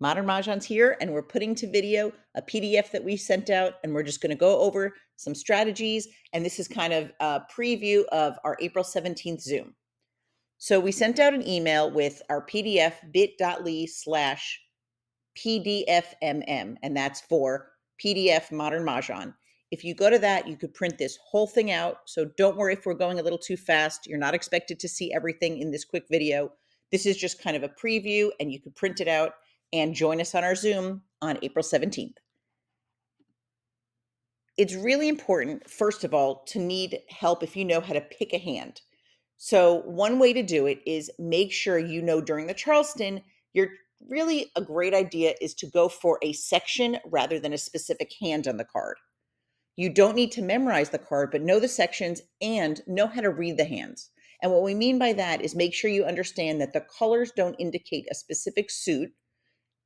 Modern Mahjong's here, and we're putting to video a PDF that we sent out, and we're just going to go over some strategies. And this is kind of a preview of our April 17th Zoom. So we sent out an email with our PDF bit.ly/PDFMM, and that's for PDF Modern Mahjong. If you go to that, you could print this whole thing out. So don't worry if we're going a little too fast. You're not expected to see everything in this quick video. This is just kind of a preview, and you could print it out and join us on our Zoom on April 17th. It's really important, first of all, to need help if you know how to pick a hand. So one way to do it is make sure you know during the Charleston, you're really a great idea is to go for a section rather than a specific hand on the card. You don't need to memorize the card, but know the sections and know how to read the hands. And what we mean by that is make sure you understand that the colors don't indicate a specific suit.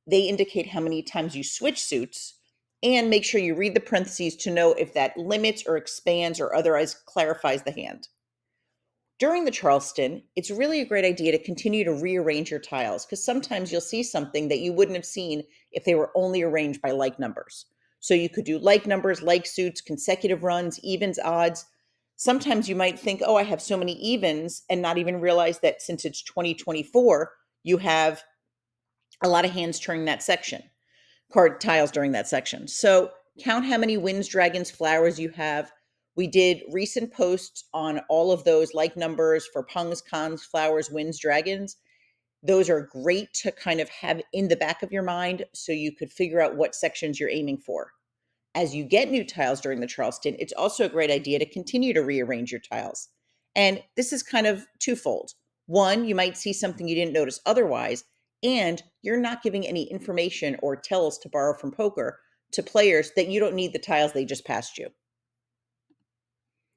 They indicate how many times you switch suits, and make sure you read the parentheses to know if that limits or expands or otherwise clarifies the hand. During the Charleston, it's really a great idea to continue to rearrange your tiles because sometimes you'll see something that you wouldn't have seen if they were only arranged by like numbers. So you could do like numbers, like suits, consecutive runs, evens, odds. Sometimes you might think, oh, I have so many evens, and not even realize that since it's 2024, you have a lot of hands turning that section, card tiles during that section. So count how many winds, dragons, flowers you have. We did recent posts on all of those like numbers for pungs, cons, flowers, winds, dragons. Those are great to kind of have in the back of your mind so you could figure out what sections you're aiming for. As you get new tiles during the Charleston, it's also a great idea to continue to rearrange your tiles. And this is kind of twofold. One, you might see something you didn't notice otherwise, and you're not giving any information or tells to borrow from poker to players that you don't need the tiles they just passed you.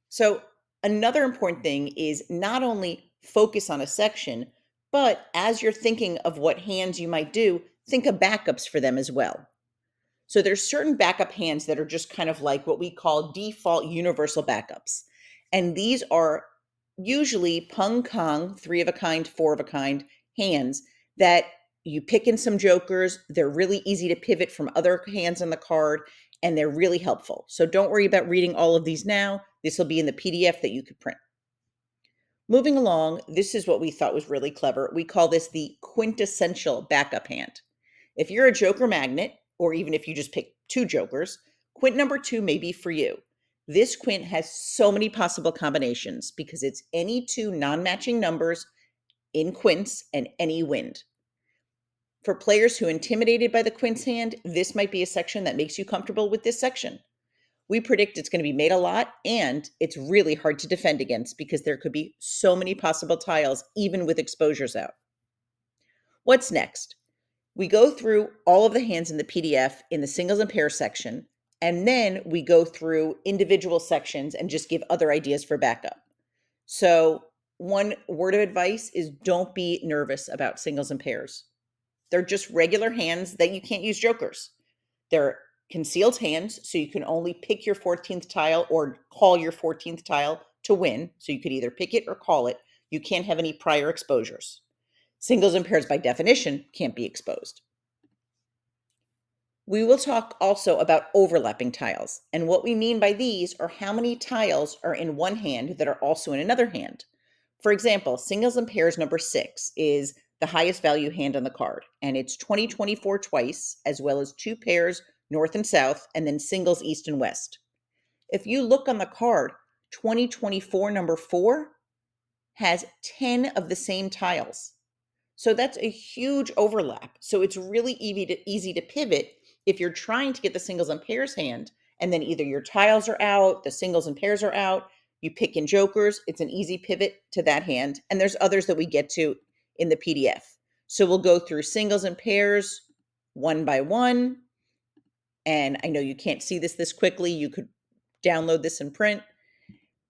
So another important thing is not only focus on a section, but as you're thinking of what hands you might do, think of backups for them as well. So there's certain backup hands that are just kind of like what we call default universal backups. And these are usually pung kong, 3 of a kind, 4 of a kind hands that you pick in some jokers. They're really easy to pivot from other hands on the card, and they're really helpful. So don't worry about reading all of these now. This will be in the PDF that you could print. Moving along, this is what we thought was really clever. We call this the quintessential backup hand. If you're a joker magnet, or even if you just pick 2 jokers, quint number 2 may be for you. This quint has so many possible combinations because it's any 2 non-matching numbers in quints and any wind. For players who are intimidated by the quints hand, this might be a section that makes you comfortable with this section. We predict it's going to be made a lot, and it's really hard to defend against because there could be so many possible tiles, even with exposures out. What's next? We go through all of the hands in the PDF in the singles and pairs section, and then we go through individual sections and just give other ideas for backup. So one word of advice is don't be nervous about singles and pairs. They're just regular hands that you can't use jokers. They're concealed hands, so you can only pick your 14th tile or call your 14th tile to win. So you could either pick it or call it. You can't have any prior exposures. Singles and pairs, by definition, can't be exposed. We will talk also about overlapping tiles. And what we mean by these are how many tiles are in one hand that are also in another hand. For example, singles and pairs number 6 is the highest value hand on the card. And it's 2024 twice, as well as 2 pairs north and south, and then singles east and west. If you look on the card, 2024 number 4 has 10 of the same tiles. So that's a huge overlap. So it's really easy to pivot if you're trying to get the singles and pairs hand, and then either your tiles are out, the singles and pairs are out, you pick in jokers, it's an easy pivot to that hand. And there's others that we get to in the PDF. So we'll go through singles and pairs one by one. And I know you can't see this quickly. You could download this and print.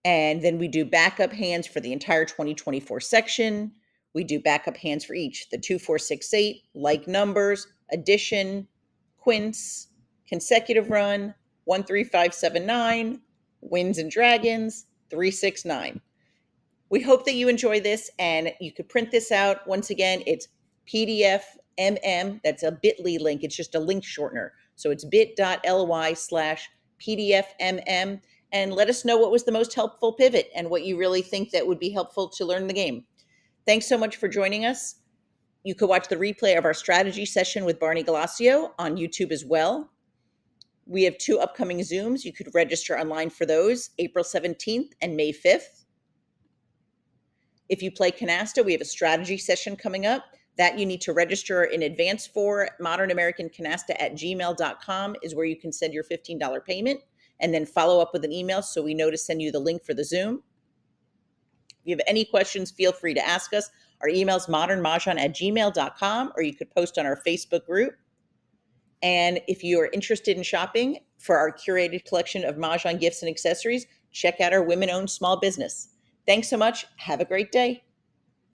And then we do backup hands for the entire 2024 section. We do backup hands for each, the 2, 4, 6, 8, like numbers, addition, quints, consecutive run, 1, 3, 5, 7, 9, winds and dragons, 3, 6, 9. We hope that you enjoy this, and you could print this out. Once again, it's PDF That's a bit.ly link. It's just a link shortener. So it's bit.ly/PDFMM. And let us know what was the most helpful pivot and what you really think that would be helpful to learn the game. Thanks so much for joining us. You could watch the replay of our strategy session with Barney Gallassio on YouTube as well. We have 2 upcoming Zooms. You could register online for those, April 17th and May 5th. If you play Canasta, we have a strategy session coming up that you need to register in advance for. modernamericancanasta@gmail.com is where you can send your $15 payment and then follow up with an email so we know to send you the link for the Zoom. If you have any questions, feel free to ask us. Our email is modernmahjong@gmail.com, or you could post on our Facebook group. And if you are interested in shopping for our curated collection of Mahjong gifts and accessories, check out our women-owned small business. Thanks so much. Have a great day.